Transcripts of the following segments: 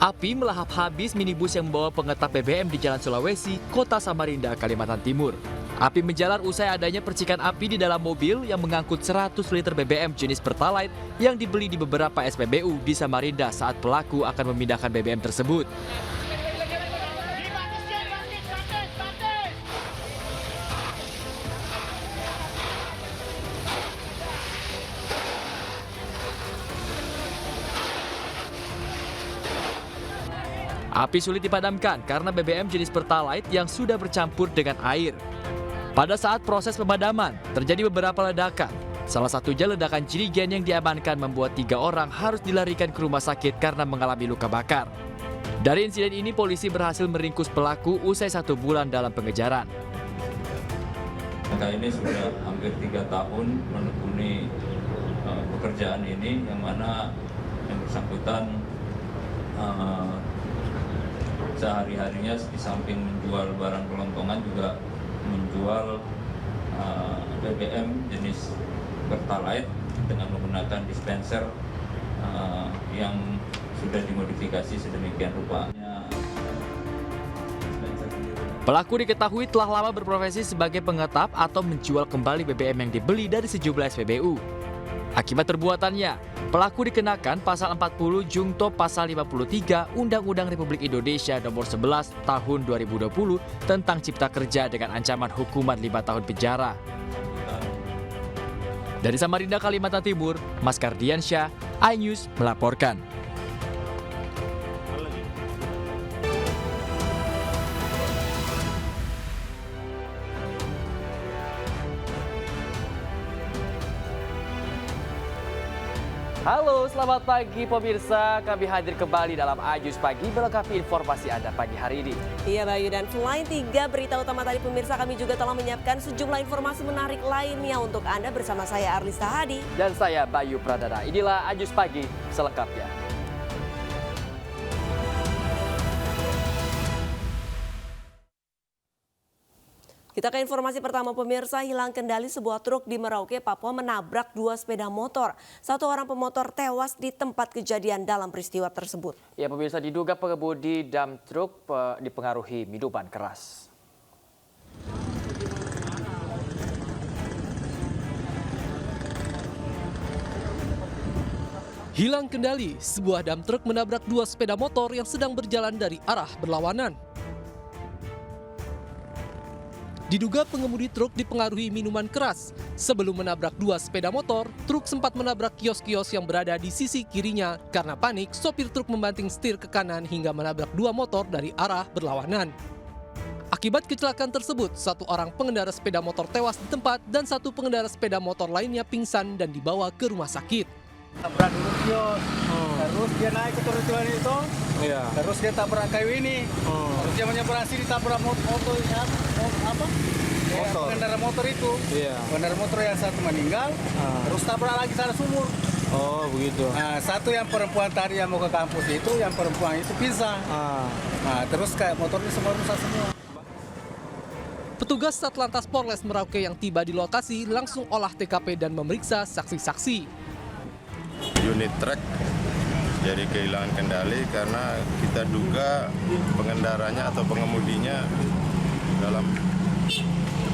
Api melahap habis minibus yang membawa pengetap BBM di Jalan Sulawesi, Kota Samarinda, Kalimantan Timur. Api menjalar usai adanya percikan api di dalam mobil yang mengangkut 100 liter BBM jenis Pertalite yang dibeli di beberapa SPBU di Samarinda saat pelaku akan memindahkan BBM tersebut. Api sulit dipadamkan karena BBM jenis Pertalite yang sudah bercampur dengan air. Pada saat proses pemadaman, terjadi beberapa ledakan. Salah satunya ledakan jirigen yang diamankan membuat 3 orang harus dilarikan ke rumah sakit karena mengalami luka bakar. Dari insiden ini, polisi berhasil meringkus pelaku usai 1 bulan dalam pengejaran. Kita ini sudah hampir 3 tahun menekuni pekerjaan ini, yang mana yang bersangkutan sehari-harinya di samping menjual barang kelontongan juga menjual BBM jenis Pertalite dengan menggunakan dispenser yang sudah dimodifikasi sedemikian rupa. Pelaku diketahui telah lama berprofesi sebagai pengetap atau menjual kembali BBM yang dibeli dari sejumlah SPBU. Akibat perbuatannya, pelaku dikenakan pasal 40 Jungto pasal 53 Undang-Undang Republik Indonesia Nomor 11 Tahun 2020 tentang Cipta Kerja dengan ancaman hukuman 5 tahun penjara. Dari Samarinda, Kalimantan Timur, Mas Kardiansyah, iNews melaporkan. Halo, selamat pagi pemirsa. Kami hadir kembali dalam iNews Pagi melengkapi informasi Anda pagi hari ini. Iya Bayu, dan selain 3 berita utama tadi pemirsa, kami juga telah menyiapkan sejumlah informasi menarik lainnya untuk Anda bersama saya Arlista Hadi. Dan saya Bayu Pradana. Inilah iNews Pagi selengkapnya. Kita ke informasi pertama pemirsa, hilang kendali sebuah truk di Merauke, Papua menabrak 2 sepeda motor. 1 orang pemotor tewas di tempat kejadian dalam peristiwa tersebut. Ya pemirsa, diduga pengemudi dam truk dipengaruhi minuman keras. Hilang kendali, sebuah dam truk menabrak 2 sepeda motor yang sedang berjalan dari arah berlawanan. Diduga pengemudi truk dipengaruhi minuman keras. Sebelum menabrak 2 sepeda motor, truk sempat menabrak kios-kios yang berada di sisi kirinya. Karena panik, sopir truk membanting setir ke kanan hingga menabrak 2 motor dari arah berlawanan. Akibat kecelakaan tersebut, 1 orang pengendara sepeda motor tewas di tempat dan 1 pengendara sepeda motor lainnya pingsan dan dibawa ke rumah sakit. Tabrak dulu kios, terus dia naik ke trotoar itu, terus dia tabrak kayu ini, terus dia menyeberang sini tabrak motor. Pengendara motor itu, pengendara motor yang 1 meninggal, terus tabrak lagi sana sumur. Oh begitu. Nah, 1 yang perempuan tadi yang mau ke kampus itu, yang perempuan itu pisah. Nah, terus kayak motornya semua rusak semua. Petugas Satlantas Polres Merauke yang tiba di lokasi langsung olah TKP dan memeriksa saksi-saksi. Unit truk jadi kehilangan kendali karena kita duga pengendaranya atau pengemudinya dalam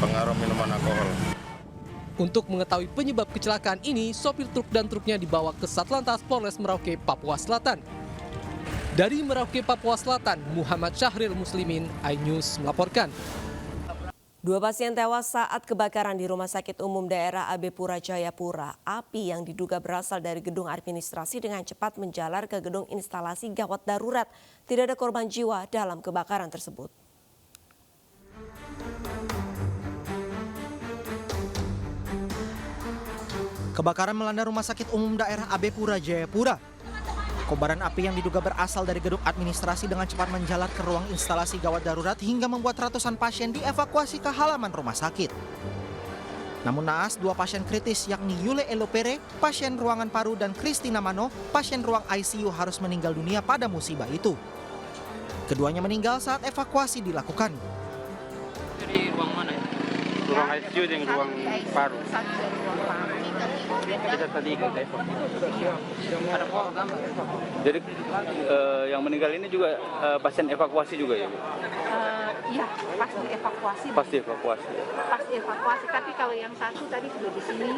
pengaruh minuman alkohol. Untuk mengetahui penyebab kecelakaan ini, sopir truk dan truknya dibawa ke Satlantas Polres Merauke, Papua Selatan. Dari Merauke, Papua Selatan, Muhammad Syahril Muslimin, iNews melaporkan. 2 pasien tewas saat kebakaran di Rumah Sakit Umum Daerah AB Pura Jayapura. Api yang diduga berasal dari gedung administrasi dengan cepat menjalar ke gedung instalasi gawat darurat. Tidak ada korban jiwa dalam kebakaran tersebut. Kebakaran melanda Rumah Sakit Umum Daerah AB Pura Jayapura. Kobaran api yang diduga berasal dari gedung administrasi dengan cepat menjalar ke ruang instalasi gawat darurat hingga membuat ratusan pasien dievakuasi ke halaman rumah sakit. Namun naas, 2 pasien kritis yakni Yule Elopere, pasien ruangan paru, dan Christina Mano, pasien ruang ICU harus meninggal dunia pada musibah itu. Keduanya meninggal saat evakuasi dilakukan. Di ruang mana ya? Ruang ICU dan ruang paru. Jadi yang meninggal ini juga pasien evakuasi juga ya? Iya, pasti evakuasi. Pasti evakuasi. Pasti evakuasi, tapi kalau yang satu tadi sudah di sini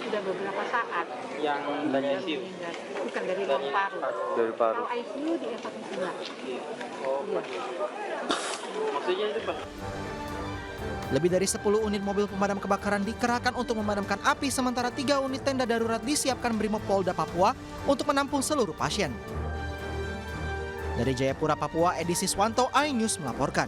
sudah beberapa saat. Yang dari ICU? Bukan dari ruang paru. Dari paru. Kalau ICU dievakuasi enggak? Oh, iya. Maksudnya itu Pak? Lebih dari 10 unit mobil pemadam kebakaran dikerahkan untuk memadamkan api, sementara 3 unit tenda darurat disiapkan Brimopolda Papua untuk menampung seluruh pasien. Dari Jayapura, Papua, Edi Siswanto, iNews melaporkan.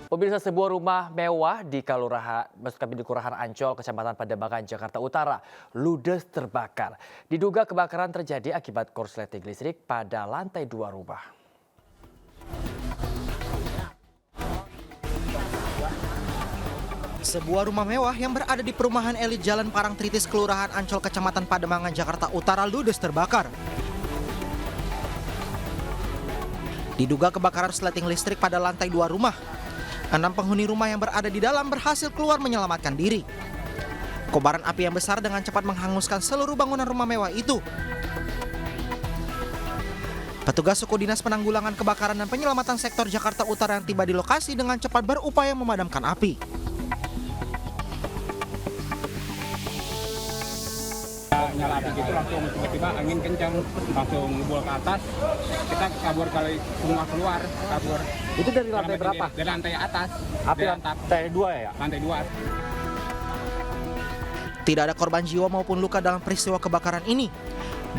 Pemirsa, sebuah rumah mewah di Kelurahan Ancol, Kecamatan Pademangan, Jakarta Utara, ludes terbakar. Diduga kebakaran terjadi akibat korsleting listrik pada lantai 2 rumah. Sebuah rumah mewah yang berada di perumahan elit Jalan Parangtritis, Kelurahan Ancol, Kecamatan Pademangan, Jakarta Utara, ludes terbakar. Diduga kebakaran korsleting listrik pada lantai 2 rumah. 6 penghuni rumah yang berada di dalam berhasil keluar menyelamatkan diri. Kobaran api yang besar dengan cepat menghanguskan seluruh bangunan rumah mewah itu. Petugas suku Dinas Penanggulangan Kebakaran dan Penyelamatan Sektor Jakarta Utara yang tiba di lokasi dengan cepat berupaya memadamkan api. Nyala api gitu langsung tiba-tiba angin kencang, langsung ngebul ke atas. Kita kabur kali semua keluar, kabur. Itu dari lantai berapa? Dari lantai atas. Api lantai 2 ya? Lantai 2. Tidak ada korban jiwa maupun luka dalam peristiwa kebakaran ini.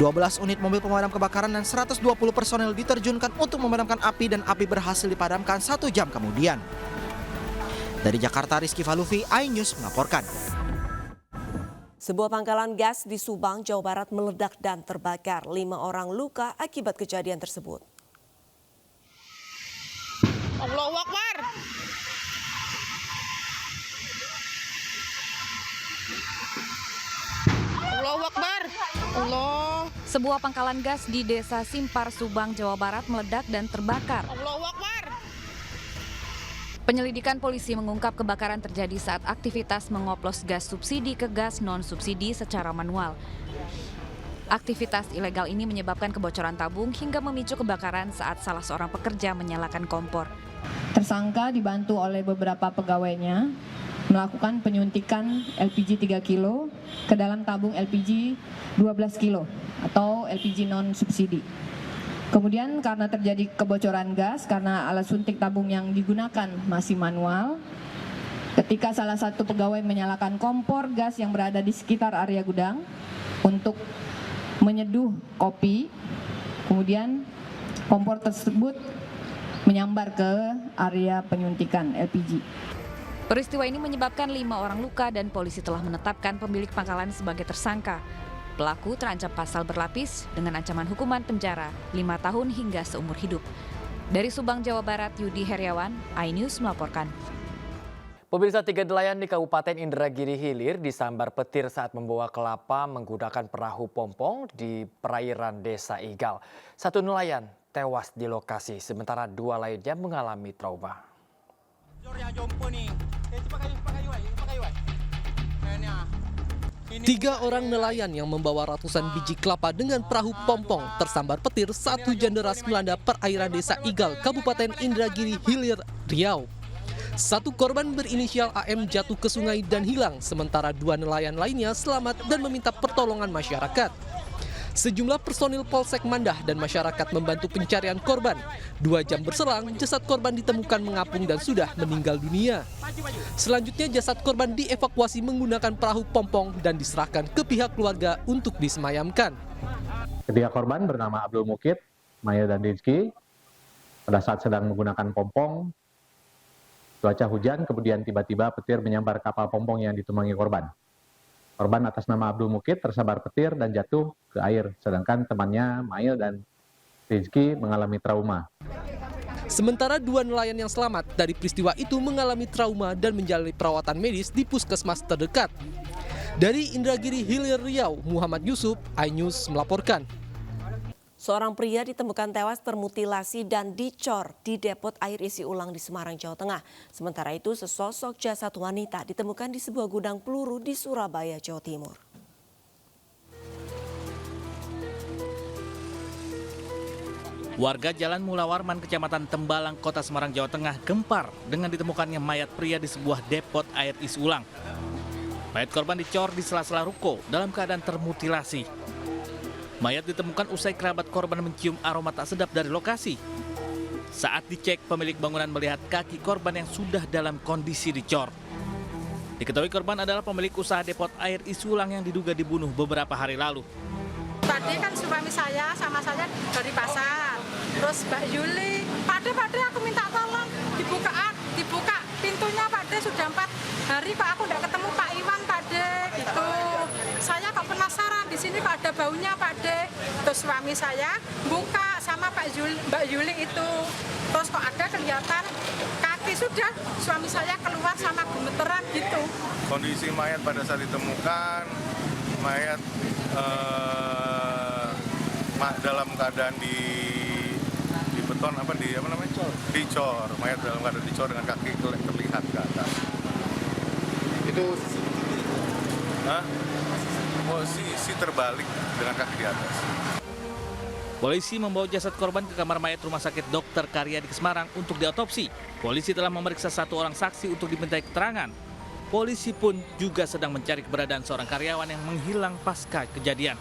12 unit mobil pemadam kebakaran dan 120 personel diterjunkan untuk memadamkan api, dan api berhasil dipadamkan 1 jam kemudian. Dari Jakarta, Rizky Falufi, iNews melaporkan. Sebuah pangkalan gas di Subang, Jawa Barat meledak dan terbakar. 5 orang luka akibat kejadian tersebut. Allahu Akbar. Allahu Akbar. Allah. Sebuah pangkalan gas di Desa Simpar, Subang, Jawa Barat meledak dan terbakar. Allahu Akbar. Penyelidikan polisi mengungkap kebakaran terjadi saat aktivitas mengoplos gas subsidi ke gas non-subsidi secara manual. Aktivitas ilegal ini menyebabkan kebocoran tabung hingga memicu kebakaran saat salah seorang pekerja menyalakan kompor. Tersangka dibantu oleh beberapa pegawainya melakukan penyuntikan LPG 3 kilo ke dalam tabung LPG 12 kilo atau LPG non-subsidi. Kemudian karena terjadi kebocoran gas karena alat suntik tabung yang digunakan masih manual, ketika salah satu pegawai menyalakan kompor gas yang berada di sekitar area gudang untuk menyeduh kopi, kemudian kompor tersebut menyambar ke area penyuntikan LPG. Peristiwa ini menyebabkan 5 orang luka dan polisi telah menetapkan pemilik pangkalan sebagai tersangka. Pelaku terancam pasal berlapis dengan ancaman hukuman penjara 5 tahun hingga seumur hidup. Dari Subang, Jawa Barat, Yudi Heriawan, iNews melaporkan. Pemirsa, 3 nelayan di Kabupaten Indragiri Hilir disambar petir saat membawa kelapa menggunakan perahu pompong di perairan Desa Igal. 1 nelayan tewas di lokasi, sementara 2 lainnya mengalami trauma. 3 orang nelayan yang membawa ratusan biji kelapa dengan perahu pompong tersambar petir saat hujan deras melanda perairan Desa Igal, Kabupaten Indragiri Hilir, Riau. 1 korban berinisial AM jatuh ke sungai dan hilang, sementara 2 nelayan lainnya selamat dan meminta pertolongan masyarakat. Sejumlah personil Polsek Mandah dan masyarakat membantu pencarian korban. 2 jam berselang, jasad korban ditemukan mengapung dan sudah meninggal dunia. Selanjutnya jasad korban dievakuasi menggunakan perahu pompong dan diserahkan ke pihak keluarga untuk disemayamkan. Ketiga korban bernama Abdul Mukid, Maya dan Rizky. Pada saat sedang menggunakan pompong, cuaca hujan, kemudian tiba-tiba petir menyambar kapal pompong yang ditumpangi korban. Korban atas nama Abdul Mukid tersambar petir dan jatuh ke air, sedangkan temannya Mail dan Rizky mengalami trauma. Sementara 2 nelayan yang selamat dari peristiwa itu mengalami trauma dan menjalani perawatan medis di puskesmas terdekat. Dari Indragiri Hilir, Riau, Muhammad Yusuf, iNews melaporkan. Seorang pria ditemukan tewas termutilasi dan dicor di depot air isi ulang di Semarang, Jawa Tengah. Sementara itu, sesosok jasad wanita ditemukan di sebuah gudang peluru di Surabaya, Jawa Timur. Warga Jalan Mula Warman, Kecamatan Tembalang, Kota Semarang, Jawa Tengah gempar dengan ditemukannya mayat pria di sebuah depot air isi ulang. Mayat korban dicor di sela-sela ruko dalam keadaan termutilasi. Mayat ditemukan usai kerabat korban mencium aroma tak sedap dari lokasi. Saat dicek, pemilik bangunan melihat kaki korban yang sudah dalam kondisi dicor. Diketahui korban adalah pemilik usaha depot air isi ulang yang diduga dibunuh beberapa hari lalu. Tadi kan suami saya sama saya dari pasar, terus Mbak Yuli, Pak De aku minta tolong dibuka pintunya Pak De, sudah 4 hari Pak aku tidak ketemu Pak Iwan Pak De, gitu. Saya kok penasaran di sini kok ada baunya Pak De, terus suami saya buka sama Mbak Yuli itu, terus kok ada kelihatan kaki, sudah suami saya keluar sama gemeteran gitu. Kondisi mayat pada saat ditemukan, mayat dalam keadaan di beton dicor, mayat dalam keadaan dicor dengan kaki terlihat ke atas. Itu posisi terbalik dengan kaki di atas. Polisi membawa jasad korban ke kamar mayat Rumah Sakit Dr. Karyadi Semarang untuk diotopsi. Polisi telah memeriksa 1 orang saksi untuk dimintai keterangan. Polisi pun juga sedang mencari keberadaan seorang karyawan yang menghilang pasca kejadian.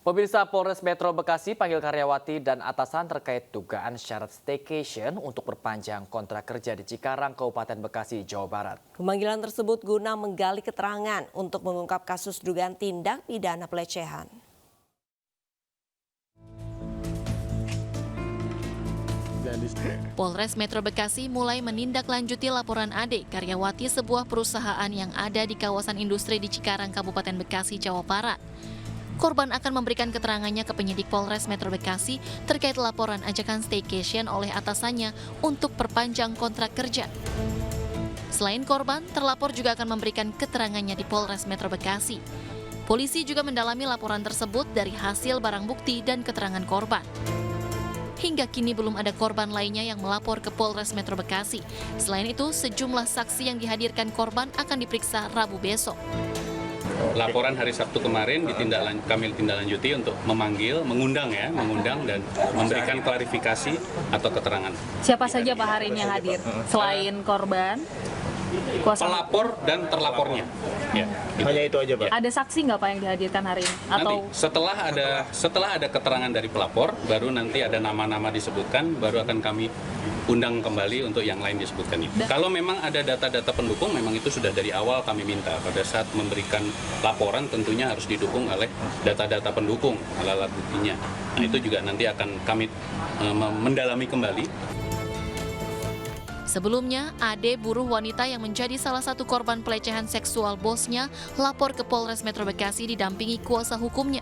Pemirsa, Polres Metro Bekasi panggil karyawati dan atasan terkait dugaan syarat staycation untuk perpanjang kontrak kerja di Cikarang, Kabupaten Bekasi, Jawa Barat. Pemanggilan tersebut guna menggali keterangan untuk mengungkap kasus dugaan tindak pidana pelecehan. Polres Metro Bekasi mulai menindaklanjuti laporan Ade, karyawati sebuah perusahaan yang ada di kawasan industri di Cikarang, Kabupaten Bekasi, Jawa Barat. Korban akan memberikan keterangannya ke penyidik Polres Metro Bekasi terkait laporan ajakan staycation oleh atasannya untuk perpanjang kontrak kerja. Selain korban, terlapor juga akan memberikan keterangannya di Polres Metro Bekasi. Polisi juga mendalami laporan tersebut dari hasil barang bukti dan keterangan korban. Hingga kini belum ada korban lainnya yang melapor ke Polres Metro Bekasi. Selain itu, sejumlah saksi yang dihadirkan korban akan diperiksa Rabu besok. Laporan hari Sabtu kemarin kami tindak lanjuti untuk mengundang dan memberikan klarifikasi atau keterangan. Siapa saja Pak hari ini yang hadir selain korban? Kuasa pelapor dan terlapornya. Ya, gitu. Hanya itu aja, Pak. Ada saksi nggak Pak yang dihadirkan hari ini? Atau nanti setelah ada keterangan dari pelapor, baru nanti ada nama-nama disebutkan, baru akan kami undang kembali untuk yang lain disebutkan itu. Kalau memang ada data-data pendukung, memang itu sudah dari awal kami minta. Pada saat memberikan laporan tentunya harus didukung oleh data-data pendukung, alat buktinya. Nah itu juga nanti akan kami mendalami kembali. Sebelumnya, Ade, buruh wanita yang menjadi salah satu korban pelecehan seksual bosnya, lapor ke Polres Metro Bekasi didampingi kuasa hukumnya.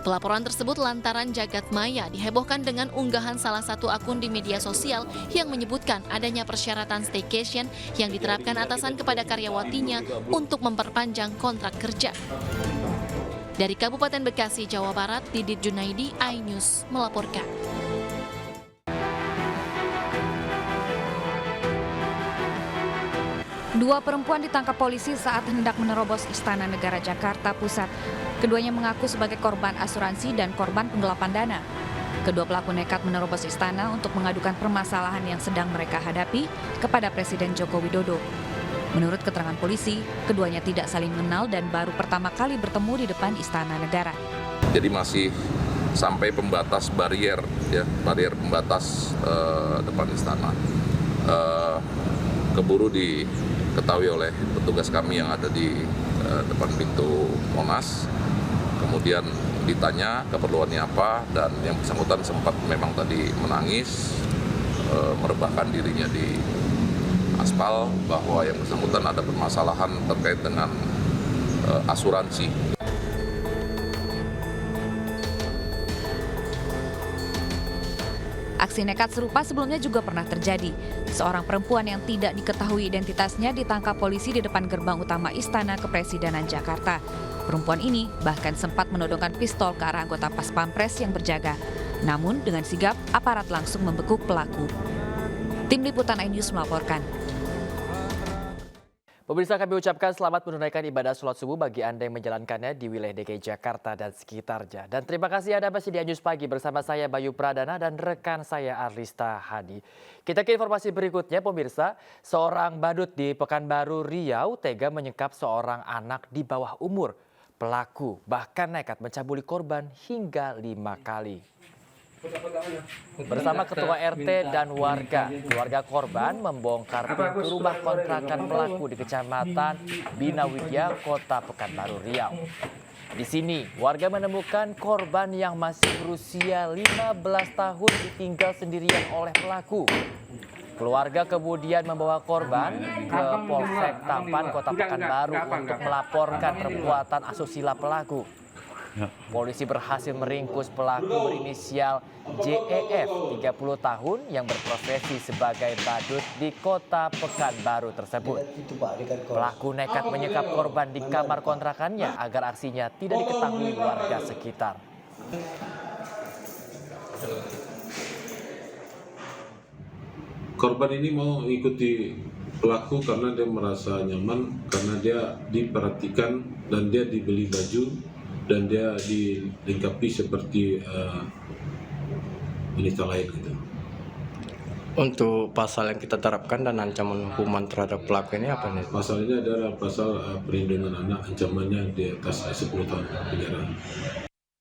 Pelaporan tersebut lantaran jagat maya dihebohkan dengan unggahan salah satu akun di media sosial yang menyebutkan adanya persyaratan staycation yang diterapkan atasan kepada karyawatinya untuk memperpanjang kontrak kerja. Dari Kabupaten Bekasi, Jawa Barat, Didit Junaidi, iNews melaporkan. Dua perempuan ditangkap polisi saat hendak menerobos Istana Negara Jakarta Pusat. Keduanya mengaku sebagai korban asuransi dan korban penggelapan dana. Kedua pelaku nekat menerobos istana untuk mengadukan permasalahan yang sedang mereka hadapi kepada Presiden Joko Widodo. Menurut keterangan polisi, keduanya tidak saling mengenal dan baru pertama kali bertemu di depan Istana Negara. Jadi masih sampai pembatas barier pembatas depan istana. Keburu diketahui oleh petugas kami yang ada di depan pintu Monas. Kemudian ditanya keperluannya apa, dan yang bersangkutan sempat memang tadi menangis, merebahkan dirinya di aspal bahwa yang bersangkutan ada permasalahan terkait dengan asuransi. Aksi nekat serupa sebelumnya juga pernah terjadi. Seorang perempuan yang tidak diketahui identitasnya ditangkap polisi di depan gerbang utama Istana Kepresidenan Jakarta. Perempuan ini bahkan sempat menodongkan pistol ke arah anggota Pas Pampres yang berjaga. Namun dengan sigap, aparat langsung membekuk pelaku. Tim Liputan iNews melaporkan. Pemirsa, kami ucapkan selamat menunaikan ibadah sholat subuh bagi Anda yang menjalankannya di wilayah DKI Jakarta dan sekitarnya. Dan terima kasih Anda masih di News Pagi bersama saya Bayu Pradana dan rekan saya Arlista Hadi. Kita ke informasi berikutnya, pemirsa. Seorang badut di Pekanbaru Riau tega menyekap seorang anak di bawah umur. Pelaku bahkan nekat mencabuli korban hingga 5 kali. Bersama ketua RT dan warga, keluarga korban membongkar pintu rumah kontrakan pelaku di Kecamatan Bina Widya, Kota Pekanbaru Riau. Di sini, warga menemukan korban yang masih berusia 15 tahun ditinggal sendirian oleh pelaku. Keluarga kemudian membawa korban ke Polsek Tampan, Kota Pekanbaru untuk melaporkan perbuatan asusila pelaku. Polisi berhasil meringkus pelaku berinisial JEF 30 tahun yang berprofesi sebagai badut di Kota Pekanbaru tersebut. Pelaku nekat menyekap korban di kamar kontrakannya agar aksinya tidak diketahui warga sekitar. Korban ini mau ikuti pelaku karena dia merasa nyaman, karena dia diperhatikan dan dia dibeli baju dan dia dilengkapi seperti wanita lain gitu. Untuk pasal yang kita terapkan dan ancaman hukuman terhadap pelaku ini apa nih? Pasal ini adalah pasal perlindungan anak, ancamannya di atas 10 tahun penjara.